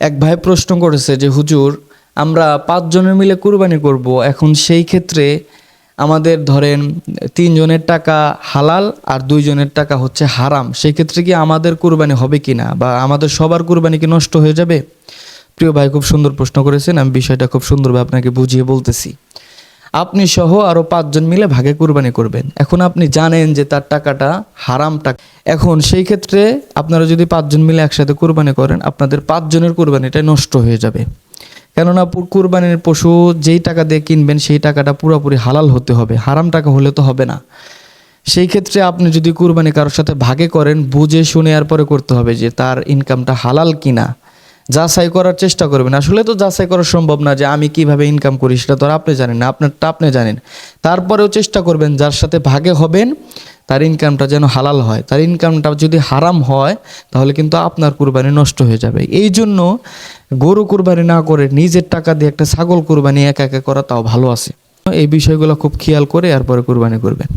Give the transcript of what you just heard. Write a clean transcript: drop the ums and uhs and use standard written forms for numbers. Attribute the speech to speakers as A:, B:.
A: এক ভাই প্রশ্ন করেছে যে হুজুর, আমরা 5 জনে মিলে কুরবানি করব, এখন সেই ক্ষেত্রে আমাদের ধরেন 3 জনের টাকা হালাল আর 2 জনের টাকা হচ্ছে হারাম, সেই ক্ষেত্রে কি আমাদের কুরবানি হবে কিনা বা আমাদের সবার কুরবানি কি নষ্ট হয়ে যাবে? প্রিয় ভাই, খুব সুন্দর প্রশ্ন করেছেন। আমি বিষয়টা খুব সুন্দরভাবে আপনাকে বুঝিয়ে বলতেছি। আপনি সহ আরো 5 জন মিলে ভাগে কুরবানি করবেন। এখন আপনি জানেন যে তার টাকাটা হারাম টাকা। এখন সেই ক্ষেত্রে আপনারা যদি 5 জন মিলে একসাথে কুরবানি করেন, আপনাদের 5 জনের কুরবানিটা নষ্ট হয়ে যাবে। কেননা কুরবানির পশু যেই টাকা দিয়ে কিনবেন সেই টাকাটা পুরোপুরি হালাল হতে হবে, হারাম টাকা হলে তো হবে না। সেই ক্ষেত্রে আপনি যদি কুরবানি কারোর সাথে ভাগে করেন, বুঝে শুনে আর পরে করতে হবে যে তার ইনকামটা হালাল কিনা, যাচাই করার চেষ্টা করবেন। আসলে তো যাচাই করা সম্ভব না, যে আমি কিভাবে ইনকাম করি সেটা তো আর আপনি জানেন না, আপনারটা আপনি জানেন। তারপরেও চেষ্টা করবেন যার সাথে ভাগে হবেন তার ইনকামটা যেন হালাল হয়। তার ইনকামটা যদি হারাম হয় তাহলে কিন্তু আপনার কুরবানি নষ্ট হয়ে যাবে। এই জন্য গরু কুরবানি না করে নিজের টাকা দিয়ে একটা ছাগল কুরবানি একা একা করা তাও ভালো আছে। এই বিষয়গুলো খুব খেয়াল করে এরপরে কুরবানি করবেন।